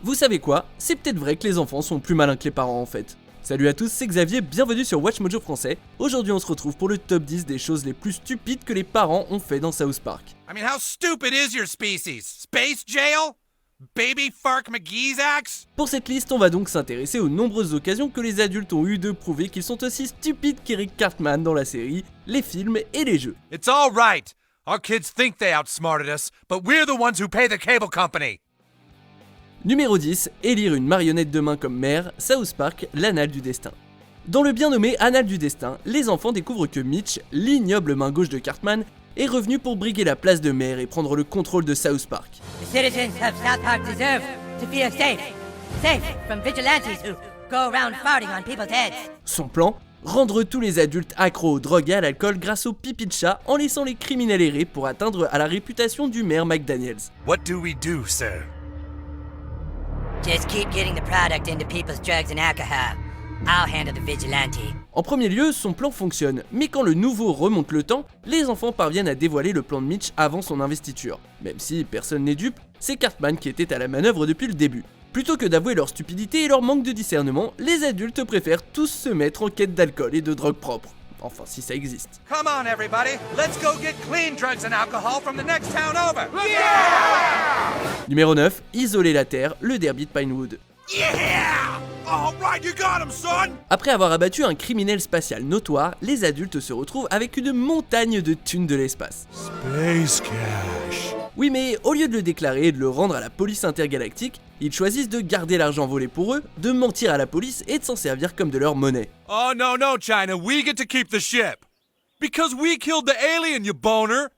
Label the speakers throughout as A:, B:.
A: Vous savez quoi? C'est peut-être vrai que les enfants sont plus malins que les parents en fait. Salut à tous, c'est Xavier, bienvenue sur Watch Mojo français. Aujourd'hui on se retrouve pour le top 10 des choses les plus stupides que les parents ont fait dans South Park.
B: I mean, how stupid is your species? Space jail? Baby Fark McGee's axe?
A: Pour cette liste, on va donc s'intéresser aux nombreuses occasions que les adultes ont eu de prouver qu'ils sont aussi stupides qu'Eric Cartman dans la série, les films et les jeux.
B: It's all right. Our kids think they outsmarted us, but we're the ones who pay the cable company.
A: Numéro 10, élire une marionnette de main comme mère, South Park, l'Annale du Destin. Dans le bien nommé Annale du Destin, les enfants découvrent que Mitch, l'ignoble main gauche de Cartman, est revenu pour briguer la place de maire et prendre le contrôle de South Park.
C: The citizens of South Park deserve to feel safe. Safe from vigilantes who go around farting on people's heads.
A: Son plan? Rendre tous les adultes accros aux drogues et à l'alcool grâce au pipi de chat en laissant les criminels errer pour atteindre à la réputation du maire McDaniels.
B: What do we do, sir?
C: Just keep getting the product into people's drugs and alcohol. I'll handle the vigilante.
A: En premier lieu, son plan fonctionne, mais quand le nouveau remonte le temps, les enfants parviennent à dévoiler le plan de Mitch avant son investiture. Même si personne n'est dupe, c'est Cartman qui était à la manœuvre depuis le début. Plutôt que d'avouer leur stupidité et leur manque de discernement, les adultes préfèrent tous se mettre en quête d'alcool et de drogue propre. Enfin, si ça existe.
B: Come on, everybody. Let's go get clean drugs and alcohol from the next town over. Yeah!
A: Numéro 9, isoler la Terre, le derby de Pinewood.
B: Yeah! All right, you got him, son!
A: Après avoir abattu un criminel spatial notoire, les adultes se retrouvent avec une montagne de thunes de l'espace.
B: Space cash.
A: Oui, mais au lieu de le déclarer et de le rendre à la police intergalactique, ils choisissent de garder l'argent volé pour eux, de mentir à la police et de s'en servir comme de leur monnaie.
B: Oh, no, China. We get to keep the ship. Because we killed the alien, you boner.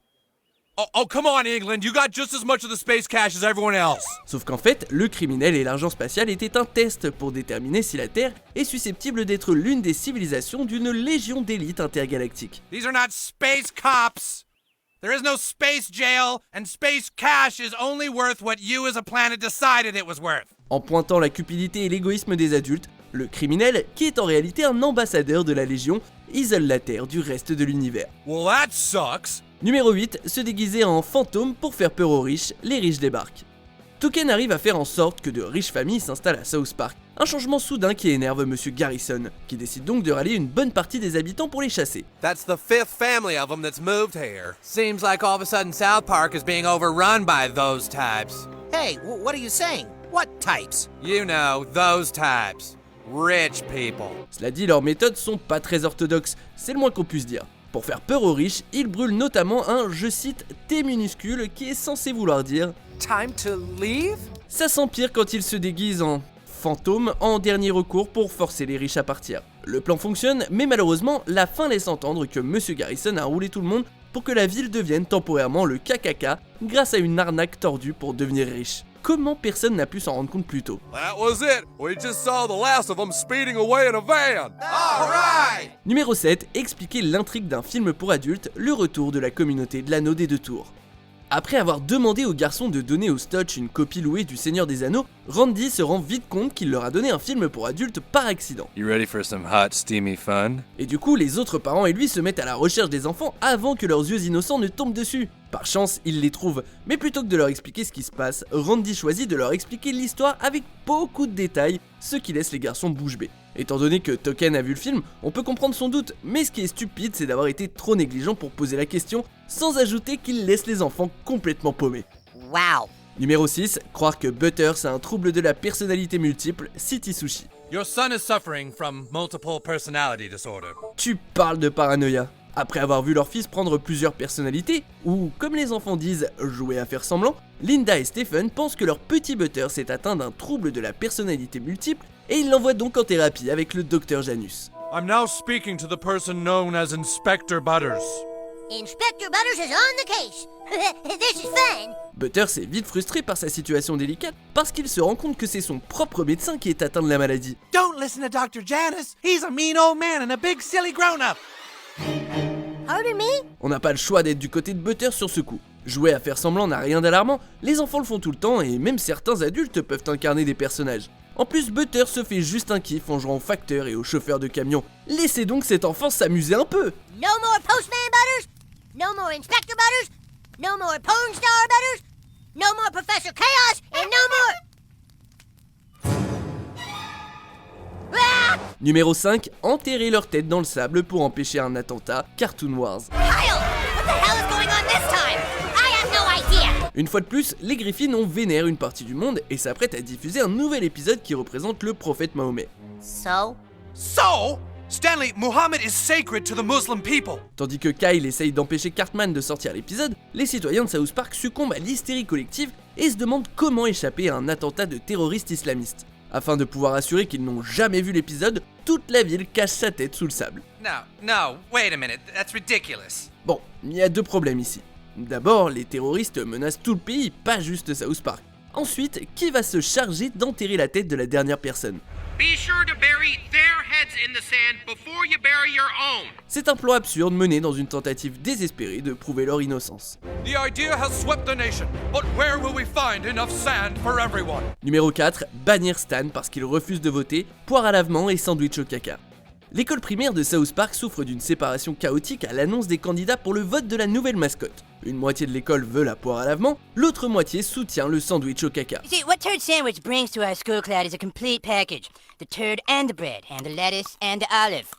B: Oh, come on, England. You got just as much of the space cash as everyone else.
A: Sauf qu'en fait, le criminel et l'argent spatial étaient un test pour déterminer si la Terre est susceptible d'être l'une des civilisations d'une légion d'élite intergalactique.
B: These are not space cops. There is no space jail, and space cash is only worth what you as a planet decided it was worth.
A: En pointant la cupidité et l'égoïsme des adultes, le criminel, qui est en réalité un ambassadeur de la Légion, isole la Terre du reste de l'univers.
B: Well, that sucks.
A: Numéro 8, se déguiser en fantôme pour faire peur aux riches, les riches débarquent. Touken arrive à faire en sorte que de riches familles s'installent à South Park, un changement soudain qui énerve Monsieur Garrison, qui décide donc de rallier une bonne partie des habitants pour les chasser.
B: That's the fifth family of them that's moved here. Seems like all of a sudden South Park is being overrun by those types.
D: Hey, what are you saying? What types?
B: You know, those types. Rich people.
A: Cela dit, leurs méthodes sont pas très orthodoxes, c'est le moins qu'on puisse dire. Pour faire peur aux riches, ils brûlent notamment un, je cite, T minuscule qui est censé vouloir dire
B: Time to leave?
A: ça s'empire quand ils se déguisent en fantôme en dernier recours pour forcer les riches à partir. Le plan fonctionne, mais malheureusement, la fin laisse entendre que Monsieur Garrison a roulé tout le monde pour que la ville devienne temporairement le KKK grâce à une arnaque tordue pour devenir riche. Comment personne n'a pu s'en rendre compte plus tôt?
B: That was it. We just saw the last of them speeding away in a van. All right.
A: Numéro 7, expliquer l'intrigue d'un film pour adultes, le retour de la communauté de l'Anneau des Deux Tours. Après avoir demandé aux garçons de donner au Stotch une copie louée du Seigneur des Anneaux, Randy se rend vite compte qu'il leur a donné un film pour adultes par accident.
E: You ready for some hot, steamy fun?
A: Et du coup, les autres parents et lui se mettent à la recherche des enfants avant que leurs yeux innocents ne tombent dessus. Par chance, ils les trouvent, mais plutôt que de leur expliquer ce qui se passe, Randy choisit de leur expliquer l'histoire avec beaucoup de détails, ce qui laisse les garçons bouche bée. Étant donné que Touken a vu le film, on peut comprendre son doute, mais ce qui est stupide, c'est d'avoir été trop négligent pour poser la question, sans ajouter qu'il laisse les enfants complètement paumés.
D: Wow.
A: Numéro 6, croire que Butters a un trouble de la personnalité multiple, City Sushi.
B: Your son is suffering from multiple personality disorder.
A: Tu parles de paranoïa. Après avoir vu leur fils prendre plusieurs personnalités, ou comme les enfants disent, jouer à faire semblant, Linda et Stephen pensent que leur petit Butters est atteint d'un trouble de la personnalité multiple et ils l'envoient donc en thérapie avec le docteur Janus.
B: I'm now speaking to the person known as Inspector Butters.
F: Inspector Butters is on the case. This is fun.
A: Butters est vite frustré par sa situation délicate parce qu'il se rend compte que c'est son propre médecin qui est atteint de la maladie.
B: Don't listen to Dr. Janus. He's a mean old man and a big silly grown-up.
F: Pardon me?
A: On n'a pas le choix d'être du côté de Butters sur ce coup. Jouer à faire semblant n'a rien d'alarmant, les enfants le font tout le temps et même certains adultes peuvent incarner des personnages. En plus, Butters se fait juste un kiff en jouant au facteur et au chauffeur de camion. Laissez donc cet enfant s'amuser un peu.
F: No more Postman Butters. No more Inspector Butters. No more Porn Star Butters. No more Professor Chaos. And no more...
A: Numéro 5, enterrer leur tête dans le sable pour empêcher un attentat. Cartoon Wars.
F: Kyle! What the hell is going on this time? I have no idea!
A: Une fois de plus, les Griffins ont vénère une partie du monde et s'apprêtent à diffuser un nouvel épisode qui représente le prophète Mahomet.
B: So, Stanley, Muhammad is sacred to the Muslim people.
A: Tandis que Kyle essaye d'empêcher Cartman de sortir l'épisode, les citoyens de South Park succombent à l'hystérie collective et se demandent comment échapper à un attentat de terroristes islamistes. Afin de pouvoir assurer qu'ils n'ont jamais vu l'épisode, toute la ville cache sa tête sous le sable.
E: No, wait a minute. That's ridiculous.
A: Bon, il y a deux problèmes ici. D'abord, les terroristes menacent tout le pays, pas juste South Park. Ensuite, qui va se charger d'enterrer la tête de la dernière personne?
G: Be sure to bury their heads in the sand before you bury your own.
A: C'est un plan absurde mené dans une tentative désespérée de prouver leur innocence.
B: The idea has swept the nation, but where will we find enough sand for everyone?
A: Numéro 4, bannir Stan parce qu'il refuse de voter, poire à lavement et sandwich au caca. L'école primaire de South Park souffre d'une séparation chaotique à l'annonce des candidats pour le vote de la nouvelle mascotte. Une moitié de l'école veut la poire à lavement, l'autre moitié soutient le sandwich au caca.
C: You see, what Turd Sandwich brings to our school, Cloud, is a complete package. The turd and the bread, and the lettuce and the olive.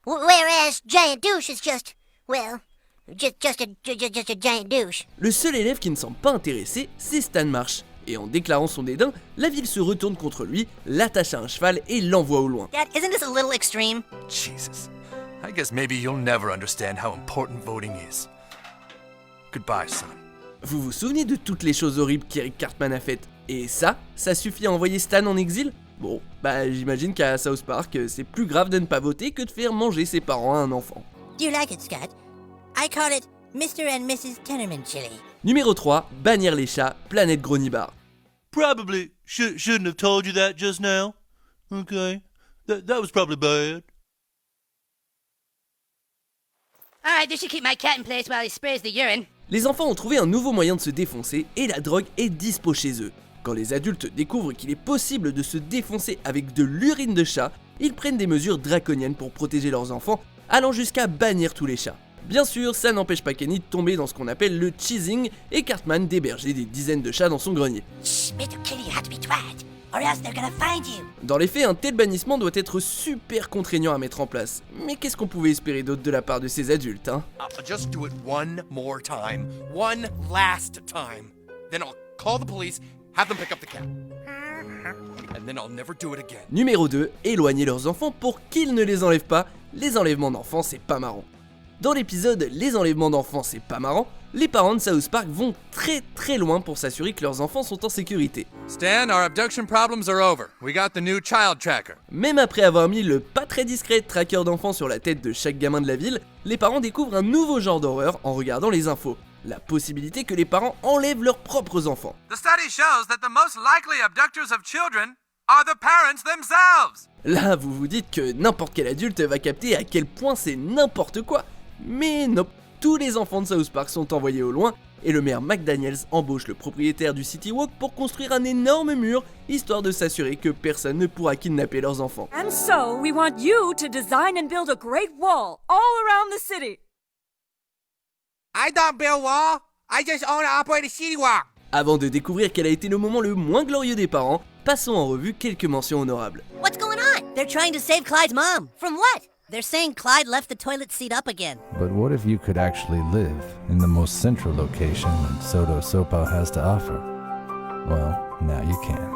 F: Whereas Giant Douche is just, well, just a giant douche.
A: Le seul élève qui ne semble pas intéressé, c'est Stan Marsh. Et en déclarant son dédain, la ville se retourne contre lui, l'attache à un cheval et l'envoie au loin.
D: Dad, isn't this a little extreme?
E: Jesus. I guess maybe you'll never understand how important voting is. Goodbye, son.
A: Vous vous souvenez de toutes les choses horribles qu'Eric Cartman a faites? Et ça suffit à envoyer Stan en exil? Bon, bah j'imagine qu'à South Park, c'est plus grave de ne pas voter que de faire manger ses parents à un enfant.
C: Do you like it, Scott? I call it Mr. and Mrs. Tenorman chili.
A: Numéro 3, bannir les chats, Planète Gronibar.
H: Probably shouldn't have told you that just now. Okay, that was probably bad.
C: Alright, this should keep my cat in place while he sprays the urine.
A: Les enfants ont trouvé un nouveau moyen de se défoncer et la drogue est dispo chez eux. Quand les adultes découvrent qu'il est possible de se défoncer avec de l'urine de chat, ils prennent des mesures draconiennes pour protéger leurs enfants, allant jusqu'à bannir tous les chats. Bien sûr, ça n'empêche pas Kenny de tomber dans ce qu'on appelle le cheesing et Cartman d'héberger des dizaines de chats dans son grenier.
C: Shh, Mr. Kitty, you have to be quiet, or else they're gonna find you.
A: Dans les faits, un tel bannissement doit être super contraignant à mettre en place. Mais qu'est-ce qu'on pouvait espérer d'autre de la part de ces adultes, hein?
B: I'll just do it one more time. One last time. Then I'll call the police, have them pick up the cat. And then I'll never do it again.
A: Numéro 2, éloigner leurs enfants pour qu'ils ne les enlèvent pas. Les enlèvements d'enfants, c'est pas marrant. Dans l'épisode Les enlèvements d'enfants, c'est pas marrant, les parents de South Park vont très loin pour s'assurer que leurs enfants sont en sécurité.
E: Stan, our abduction problems are over. We got the new child tracker.
A: Même après avoir mis le pas très discret tracker d'enfants sur la tête de chaque gamin de la ville, les parents découvrent un nouveau genre d'horreur en regardant les infos. La possibilité que les parents enlèvent leurs propres enfants.
B: The study shows that the most likely abductors of children are the parents themselves.
A: Là, vous vous dites que n'importe quel adulte va capter à quel point c'est n'importe quoi. Mais non, tous les enfants de South Park sont envoyés au loin et le maire McDaniels embauche le propriétaire du City Walk pour construire un énorme mur, histoire de s'assurer que personne ne pourra kidnapper leurs enfants.
I: And so, we want you to design and build a great wall all around the city.
G: I don't build wall. I just own and operate a city walk.
A: Avant de découvrir quel a été le moment le moins glorieux des parents, passons en revue quelques mentions honorables.
F: What's going on?
C: They're trying to save Clyde's mom.
F: From what?
C: They're saying Clyde left the toilet seat up again.
J: But what if you could actually live in the most central location that Soto Sopo has to offer? Well, now you can.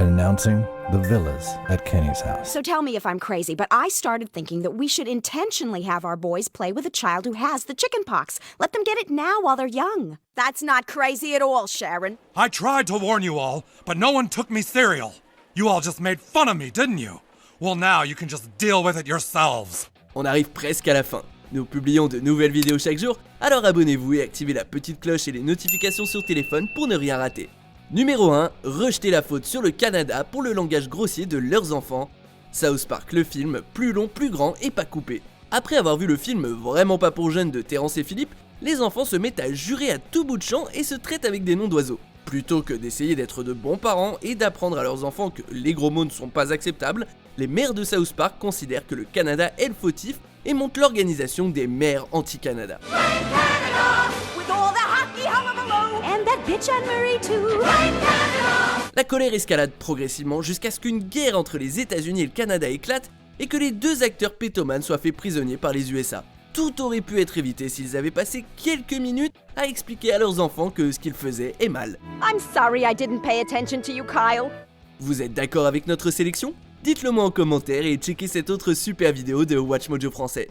J: Announcing the villas at Kenny's house.
I: So tell me if I'm crazy, but I started thinking that we should intentionally have our boys play with a child who has the chickenpox. Let them get it now while they're young. That's not crazy at all, Sharon.
B: I tried to warn you all, but no one took me serial. You all just made fun of me, didn't you? Well, now you can just deal with it yourselves.
A: On arrive presque à la fin. Nous publions de nouvelles vidéos chaque jour, alors abonnez-vous et activez la petite cloche et les notifications sur téléphone pour ne rien rater. Numéro 1, rejeter la faute sur le Canada pour le langage grossier de leurs enfants. South Park, le film, plus long, plus grand et pas coupé. Après avoir vu le film Vraiment pas pour jeunes de Terrence et Philippe, les enfants se mettent à jurer à tout bout de champ et se traitent avec des noms d'oiseaux. Plutôt que d'essayer d'être de bons parents et d'apprendre à leurs enfants que les gros mots ne sont pas acceptables, les maires de South Park considèrent que le Canada est le fautif et montent l'organisation des maires anti-Canada.
I: With all the hockey hullabaloo and that bitch Anne-Marie too.
A: La colère escalade progressivement jusqu'à ce qu'une guerre entre les États-Unis et le Canada éclate et que les deux acteurs pétomanes soient faits prisonniers par les USA. Tout aurait pu être évité s'ils avaient passé quelques minutes à expliquer à leurs enfants que ce qu'ils faisaient est mal.
I: I'm sorry I didn't pay attention to you, Kyle.
A: Vous êtes d'accord avec notre sélection ? Dites-le moi en commentaire et checkez cette autre super vidéo de Watch Mojo français.